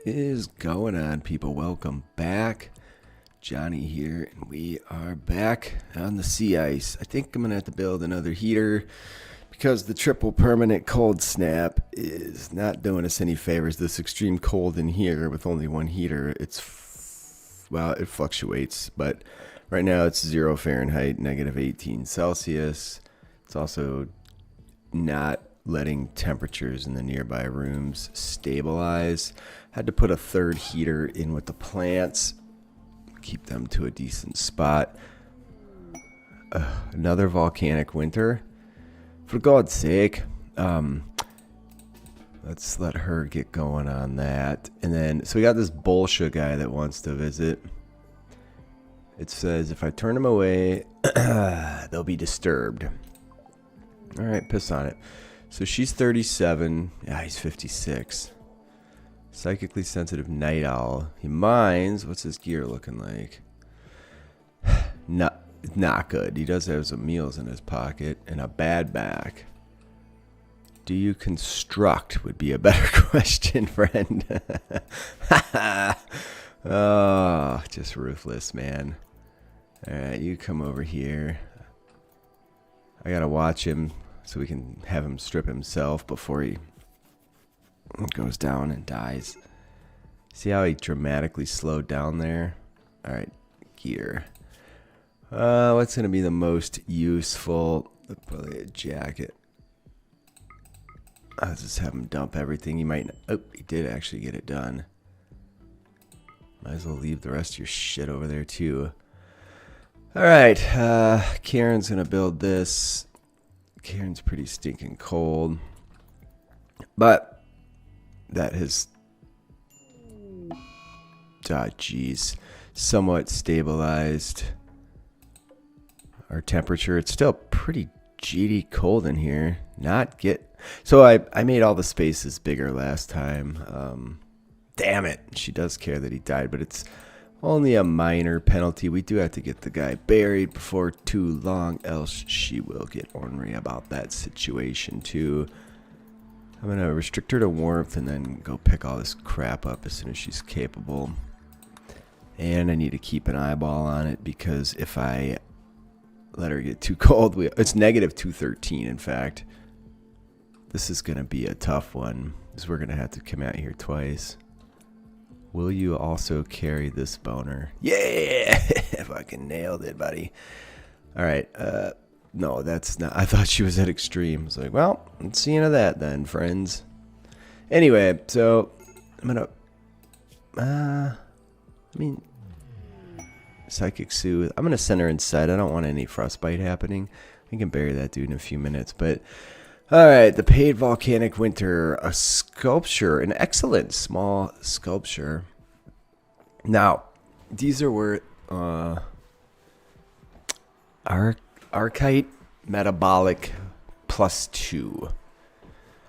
Is going on, people? Welcome back. Johnny here, and we are back on the sea ice. I think I'm gonna have to build another heater because the triple permanent cold snap is not doing us any favors. This extreme cold in here with only one heater, well, it fluctuates, but right now it's 0 Fahrenheit, negative 18 Celsius. It's also not letting temperatures in the nearby rooms stabilize. Had to put a third heater in with the plants, keep them to a decent spot. Another volcanic winter, for God's sake. Let's let her get going on that. And then, so we got this bullshit guy that wants to visit. It says if I turn him away, they'll be disturbed. All right, piss on it. So she's 37. Yeah, he's 56. Psychically sensitive night owl. He mines. What's his gear looking like? Not good. He does have some meals in his pocket and a bad back. Do you construct would be a better question, friend. Oh, just ruthless, man. All right, you come over here. I gotta watch him so we can have him strip himself before he goes down and dies. See how he dramatically slowed down there? All right, gear. What's gonna be the most useful? Probably a jacket. I'll just have him dump everything. He might. Oh, he did actually get it done. Might as well leave the rest of your shit over there too. All right, Karen's gonna build this. Karen's pretty stinking cold, but that has, geez, somewhat stabilized our temperature. It's still pretty GD cold in here. So I made all the spaces bigger last time. Damn it, she does care that he died, but it's only a minor penalty. We do have to get the guy buried before too long, else she will get ornery about that situation too. I'm gonna restrict her to warmth and then go pick all this crap up as soon as she's capable. And I need to keep an eyeball on it because if I let her get too cold, it's negative 213 in fact. This is gonna be a tough one because we're gonna have to come out here twice. Will you also carry this boner? Yeah! Fucking nailed it, buddy. All right. No, that's not. I thought she was at extreme. I was like, well, let's see into that then, friends. Anyway, so I'm going to... Psychic Soothe. I'm going to send her inside. I don't want any frostbite happening. I can bury that dude in a few minutes, but... All right, the paid volcanic winter, a sculpture, an excellent small sculpture. Now, these are where Archite Metabolic +2.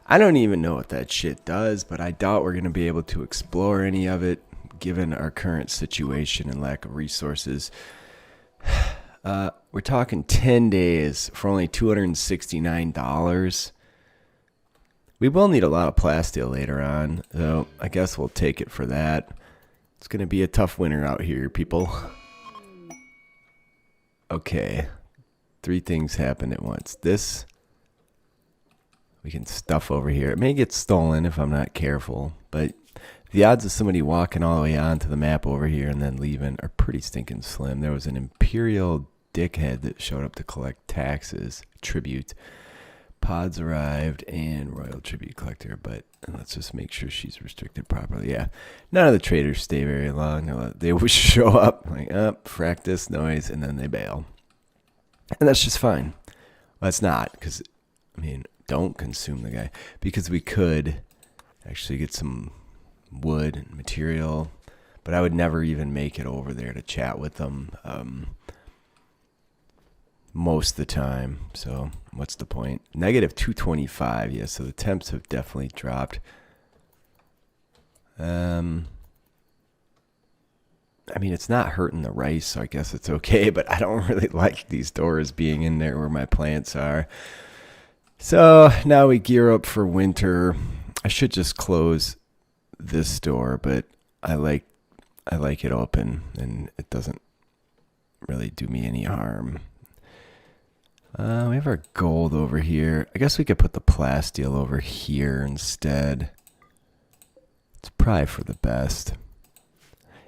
I don't even know what that shit does, but I doubt we're going to be able to explore any of it given our current situation and lack of resources. We're talking 10 days for only $269. We will need a lot of plasteel later on, so I guess we'll take it for that. It's going to be a tough winter out here, people. Okay. 3 things happen at once. This, we can stuff over here. It may get stolen if I'm not careful, but the odds of somebody walking all the way onto the map over here and then leaving are pretty stinking slim. There was an Imperial dickhead that showed up to collect taxes, tribute. Pods arrived and royal tribute collector, but let's just make sure she's restricted properly. Yeah, none of the traders stay very long. They would show up like, frack this noise, and then they bail. And that's just fine. Well, that's not, because, I mean, don't consume the guy, because we could actually get some wood and material, but I would never even make it over there to chat with them. Most of the time, so what's the point? Negative 225, yeah, so the temps have definitely dropped. I mean, it's not hurting the rice, so I guess it's okay, but I don't really like these doors being in there where my plants are. So now we gear up for winter. I should just close this door, but I like it open, and it doesn't really do me any harm. We have our gold over here. I guess we could put the plasteel over here instead. It's probably for the best.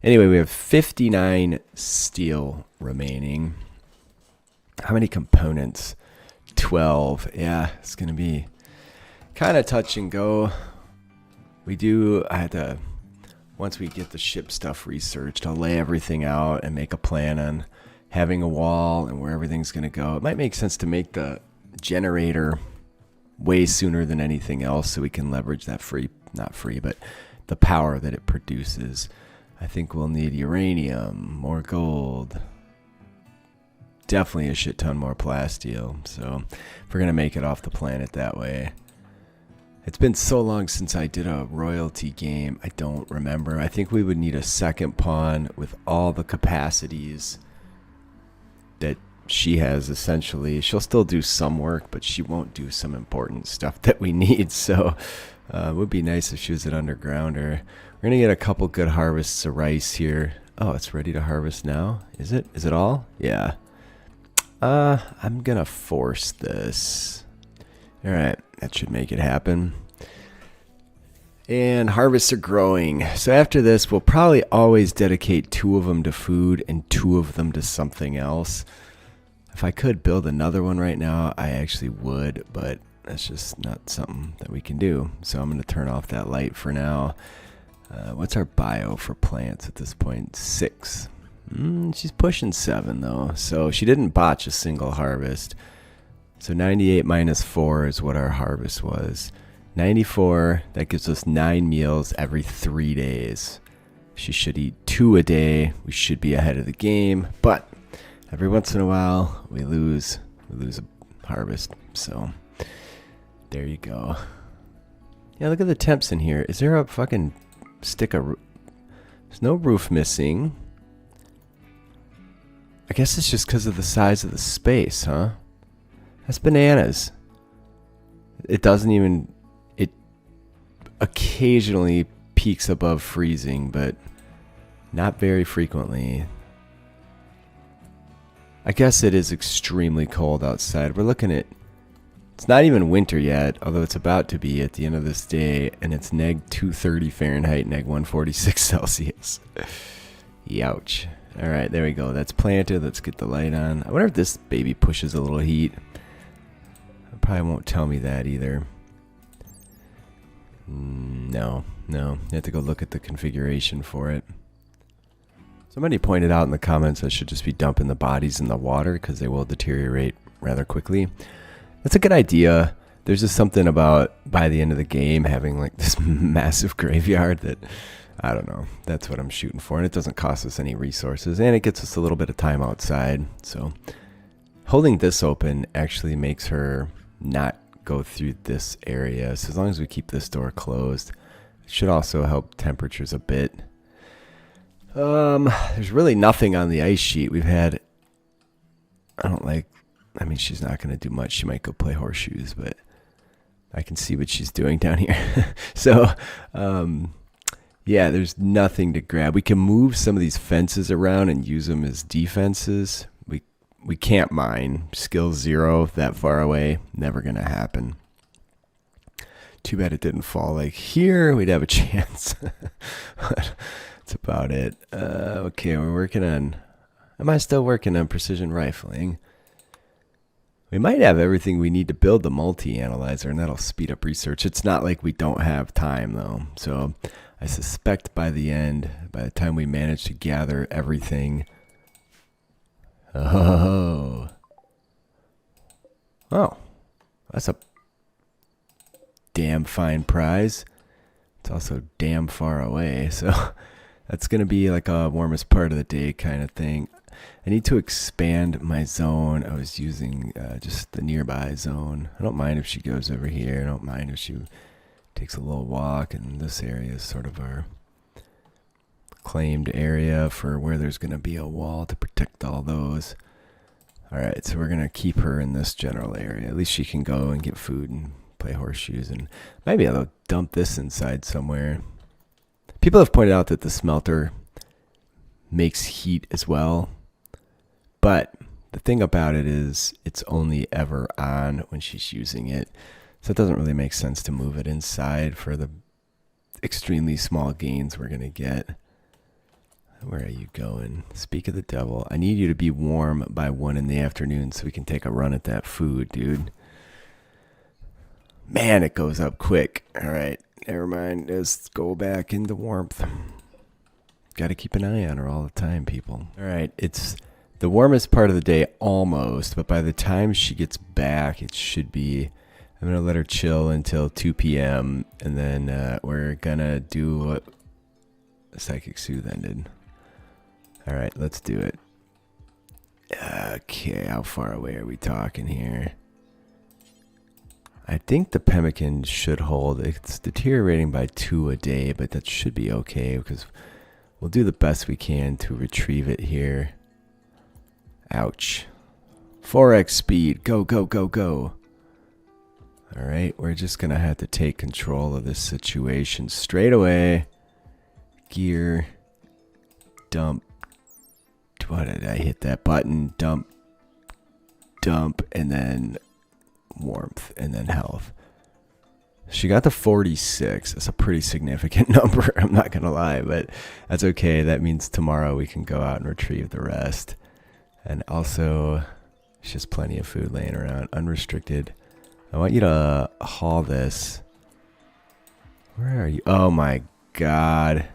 Anyway, we have 59 steel remaining. How many components? 12. Yeah, it's going to be kind of touch and go. I had to, once we get the ship stuff researched, I'll lay everything out and make a plan on having a wall and where everything's going to go. It might make sense to make the generator way sooner than anything else so we can leverage that but the power that it produces. I think we'll need uranium, more gold, definitely a shit ton more plasteel. So if we're going to make it off the planet that way. It's been so long since I did a royalty game, I don't remember. I think we would need a second pawn with all the capacities that she has, essentially. She'll still do some work, but she won't do some important stuff that we need. So it would be nice if she was an undergrounder. We're going to get a couple good harvests of rice here. Oh, it's ready to harvest now? Is it? Is it all? Yeah. I'm going to force this. All right, that should make it happen. And harvests are growing. So after this, we'll probably always dedicate 2 of them to food and 2 of them to something else. If I could build another one right now, I actually would, but that's just not something that we can do. So I'm going to turn off that light for now. What's our bio for plants at this point? 6. She's pushing 7 though. So she didn't botch a single harvest. So 98 minus 4 is what our harvest was. 94, that gives us 9 meals every 3 days. She should eat 2 a day. We should be ahead of the game, but every once in a while we lose a harvest. So there you go. Yeah, look at the temps in here. Is there a fucking stick of roof? There's no roof missing. I guess it's just because of the size of the space, huh? That's bananas. It doesn't even... It occasionally peaks above freezing, but not very frequently. I guess it is extremely cold outside. We're looking at... It's not even winter yet, although it's about to be at the end of this day, and it's neg 230 Fahrenheit, neg 146 Celsius. Youch. All right, there we go. That's planted. Let's get the light on. I wonder if this baby pushes a little heat. It probably won't tell me that either. No. You have to go look at the configuration for it. Somebody pointed out in the comments I should just be dumping the bodies in the water because they will deteriorate rather quickly. That's a good idea. There's just something about by the end of the game having like this massive graveyard that, I don't know, that's what I'm shooting for. And it doesn't cost us any resources and it gets us a little bit of time outside. So holding this open actually makes her not go through this area. So as long as we keep this door closed, it should also help temperatures a bit. There's really nothing on the ice sheet. We've had, I mean, she's not going to do much. She might go play horseshoes, but I can see what she's doing down here. So, yeah, there's nothing to grab. We can move some of these fences around and use them as defenses. We can't mine. Skill 0 that far away. Never going to happen. Too bad it didn't fall like here. We'd have a chance. That's about it. Okay, we're working on... Am I still working on precision rifling? We might have everything we need to build the multi-analyzer, and that'll speed up research. It's not like we don't have time, though. So I suspect by the end, by the time we manage to gather everything... Oh, that's a damn fine prize. It's also damn far away, so that's going to be like a warmest part of the day kind of thing. I need to expand my zone. I was using just the nearby zone. I don't mind if she goes over here. I don't mind if she takes a little walk, and this area is sort of our claimed area for where there's going to be a wall to protect all those. All right, so we're going to keep her in this general area. At least she can go and get food and play horseshoes, and maybe I'll dump this inside somewhere. People have pointed out that the smelter makes heat as well, but the thing about it is it's only ever on when she's using it. So it doesn't really make sense to move it inside for the extremely small gains we're going to get. Where are you going? Speak of the devil. I need you to be warm by 1 in the afternoon so we can take a run at that food, dude. Man, it goes up quick. All right, never mind. Let's go back into warmth. Got to keep an eye on her all the time, people. All right, it's the warmest part of the day almost, but by the time she gets back, it should be... I'm going to let her chill until 2 p.m. and then we're going to do what Psychic Soothe ended. All right, let's do it. Okay, how far away are we talking here? I think the pemmican should hold. It's deteriorating by 2 a day, but that should be okay because we'll do the best we can to retrieve it here. Ouch. 4x speed. Go, go, go, go. All right, we're just going to have to take control of this situation straight away. Gear. Dump. What did I hit that button? Dump. Dump. And then warmth. And then health. She got to 46. That's a pretty significant number. I'm not going to lie, but that's okay. That means tomorrow we can go out and retrieve the rest. And also, she has plenty of food laying around. Unrestricted. I want you to haul this. Where are you? Oh my god.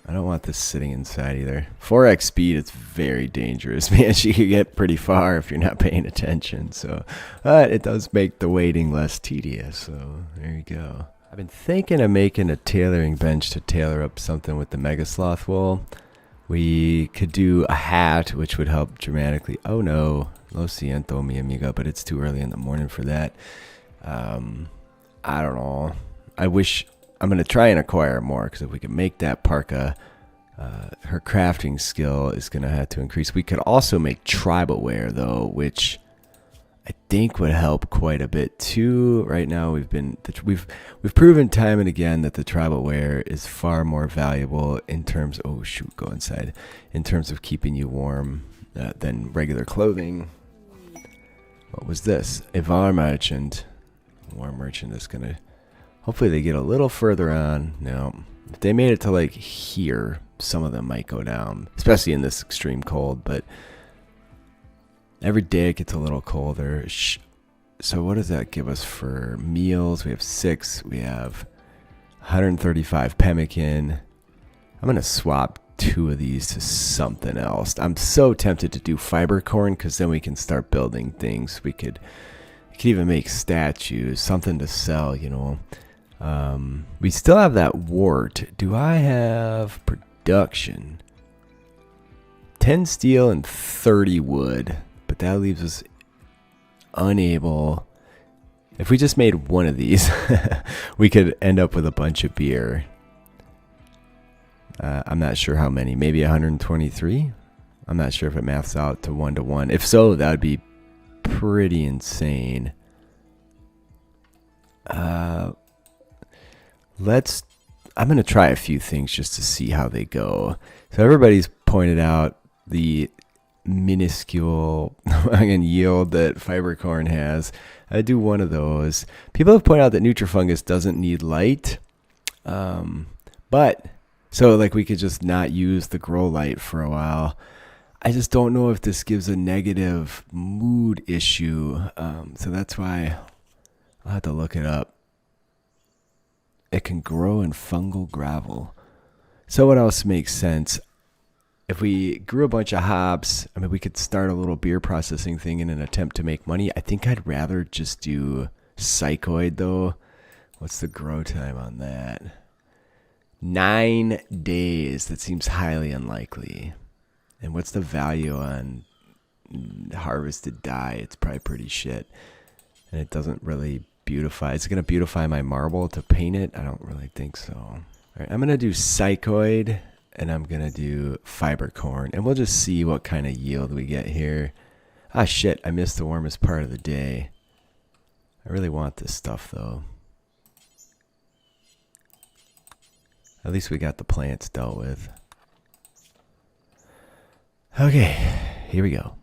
I don't want this sitting inside either. 4x speed, it's very dangerous, man. She can get pretty far if you're not paying attention. So, but it does make the waiting less tedious. So there you go. I've been thinking of making a tailoring bench to tailor up something with the Mega Sloth wool. We could do a hat, which would help dramatically. Oh no, lo siento, mi amiga, but it's too early in the morning for that. I don't know. I wish. I'm going to try and acquire more, because if we can make that parka, her crafting skill is going to have to increase. We could also make tribal wear, though, which I think would help quite a bit too. Right now, we've proven time and again that the tribal wear is far more valuable in terms. Oh shoot, go inside. In terms of keeping you warm than regular clothing. What was this? A war merchant. War merchant is going to. Hopefully they get a little further on. No, if they made it to like here, some of them might go down, especially in this extreme cold. But every day it gets a little colder. So what does that give us for meals? We have 6. We have 135 pemmican. I'm going to swap 2 of these to something else. I'm so tempted to do fiber corn, because then we can start building things. We could even make statues, something to sell, you know. We still have that wart. Do I have production? 10 steel and 30 wood, but that leaves us unable. If we just made one of these, we could end up with a bunch of beer. I'm not sure how many, maybe 123. I'm not sure if it maths out to 1 to 1. If so, that would be pretty insane. I'm going to try a few things just to see how they go. So everybody's pointed out the minuscule yield that fiber corn has. I do one of those. People have pointed out that Nutrifungus doesn't need light. But so like we could just not use the grow light for a while. I just don't know if this gives a negative mood issue. So that's why I'll have to look it up. It can grow in fungal gravel. So what else makes sense? If we grew a bunch of hops, I mean, we could start a little beer processing thing in an attempt to make money. I think I'd rather just do psychoid, though. What's the grow time on that? 9 days. That seems highly unlikely. And what's the value on harvested dye? It's probably pretty shit. And it doesn't really beautify. Is it going to beautify my marble to paint it? I don't really think so. All right, I'm going to do psychoid, and I'm going to do fiber corn. And we'll just see what kind of yield we get here. Ah, shit. I missed the warmest part of the day. I really want this stuff, though. At least we got the plants dealt with. Okay, here we go.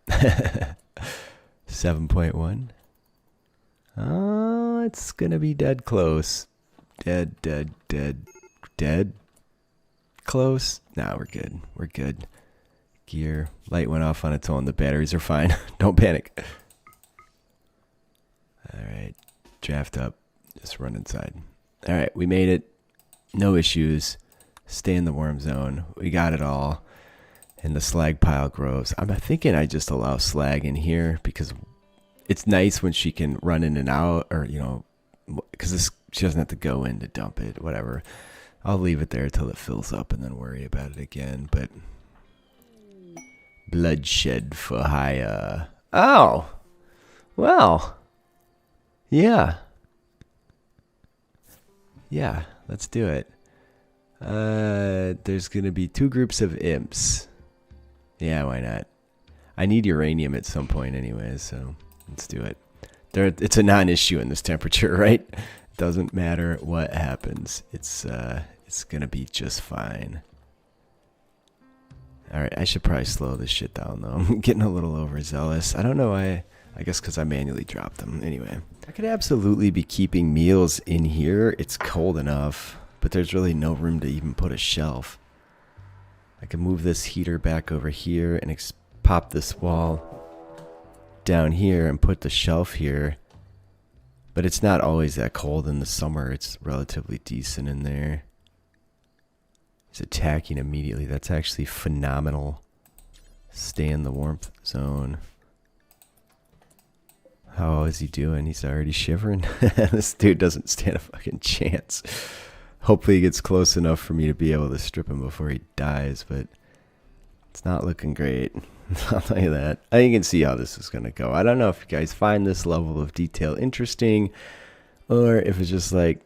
7.1. Oh, it's gonna be dead close. Dead. Close. Nah, we're good. We're good. Gear. Light went off on its own. The batteries are fine. Don't panic. Alright. Draft up. Just run inside. Alright, we made it. No issues. Stay in the worm zone. We got it all. And the slag pile grows. I'm thinking I just allow slag in here because it's nice when she can run in and out, or, you know, because she doesn't have to go in to dump it, whatever. I'll leave it there till it fills up and then worry about it again. But bloodshed for hire. Oh, well, yeah, let's do it. There's gonna be 2 groups of imps. Yeah, why not? I need uranium at some point anyway, so let's do it. It's a non-issue in this temperature, right? Doesn't matter what happens. It's gonna be just fine. All right, I should probably slow this shit down though. I'm getting a little overzealous. I don't know why. I guess because I manually dropped them. Anyway, I could absolutely be keeping meals in here. It's cold enough, but there's really no room to even put a shelf. I can move this heater back over here and pop this wall down here and put the shelf here. But it's not always that cold in the summer. It's relatively decent in there. He's attacking immediately. That's actually phenomenal. Stay in the warmth zone. How is he doing? He's already shivering. This dude doesn't stand a fucking chance. Hopefully he gets close enough for me to be able to strip him before he dies, but it's not looking great. I'll tell you that. I think you can see how this is going to go. I don't know if you guys find this level of detail interesting, or if it's just like,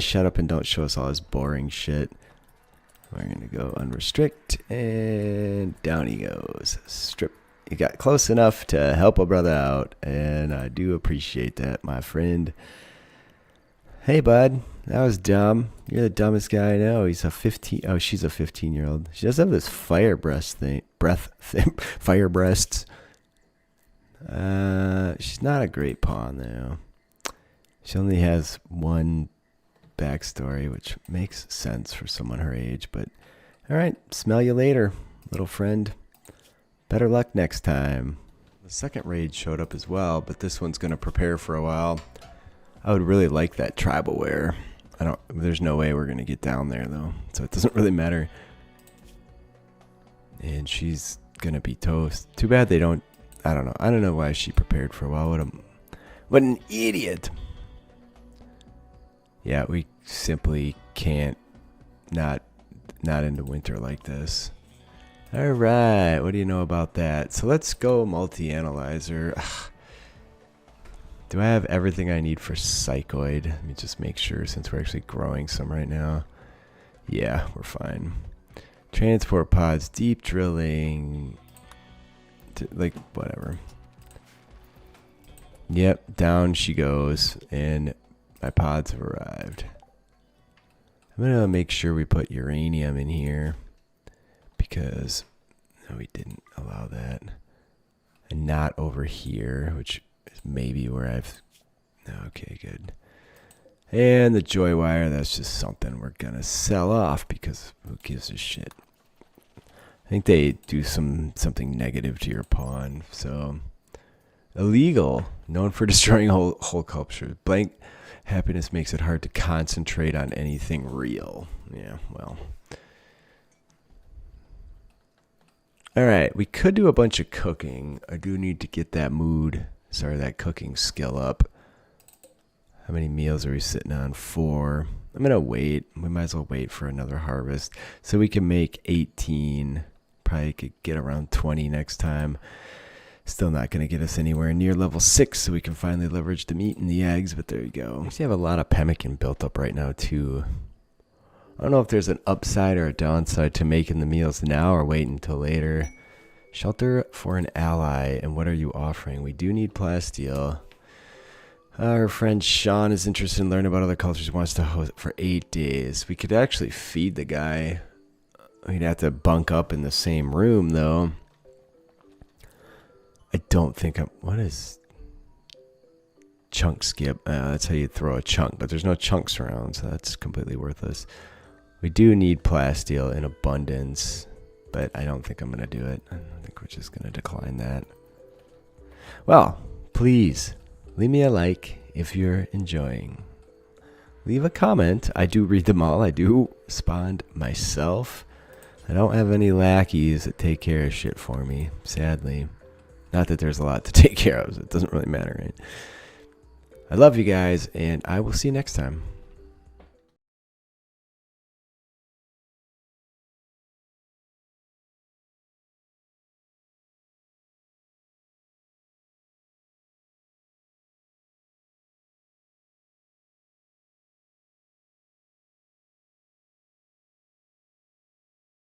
shut up and don't show us all this boring shit. We're going to go unrestrict, and down he goes. Strip. You got close enough to help a brother out, and I do appreciate that, my friend. Hey, bud. That was dumb. You're the dumbest guy I know. He's a 15. Oh, she's a 15-year-old. She does have this fire breast thing. Fire breasts. She's not a great pawn, though. She only has one backstory, which makes sense for someone her age. But, all right. Smell you later, little friend. Better luck next time. The second raid showed up as well, but this one's going to prepare for a while. I would really like that tribal wear. There's no way we're going to get down there, though. So it doesn't really matter. And she's going to be toast. Too bad they don't. I don't know. I don't know why she prepared for a while. What an idiot. Yeah, we simply can't not into winter like this. All right. What do you know about that? So let's go multi-analyzer. Do I have everything I need for psychoid? Let me just make sure since we're actually growing some right now. Yeah, we're fine. Transport pods, deep drilling, like whatever. Yep, down she goes, and my pods have arrived. I'm gonna make sure we put uranium in here because no, we didn't allow that, and not over here, which is maybe where I've. Okay, good. And the joy wire, that's just something we're gonna sell off because who gives a shit? I think they do something negative to your pawn. So illegal, known for destroying whole culture. Blank happiness makes it hard to concentrate on anything real. Yeah, well. All right, we could do a bunch of cooking. I do need to get that that cooking skill up. How many meals are we sitting on? 4. I'm going to wait. We might as well wait for another harvest. So we can make 18. Probably could get around 20 next time. Still not going to get us anywhere near level 6, so we can finally leverage the meat and the eggs, but there you go. We actually have a lot of pemmican built up right now, too. I don't know if there's an upside or a downside to making the meals now or wait until later. Shelter for an ally, and what are you offering? We do need plasteel. Our friend Sean is interested in learning about other cultures. He wants to host it for 8 days. We could actually feed the guy. We'd have to bunk up in the same room, though. I don't think I'm... What is... Chunk skip? That's how you throw a chunk, but there's no chunks around, so that's completely worthless. We do need plasteel in abundance, but I don't think I'm going to do it. I think we're just going to decline that. Well, please... leave me a like if you're enjoying. Leave a comment. I do read them all. I do respond myself. I don't have any lackeys that take care of shit for me, sadly. Not that there's a lot to take care of. So it doesn't really matter, right? I love you guys, and I will see you next time.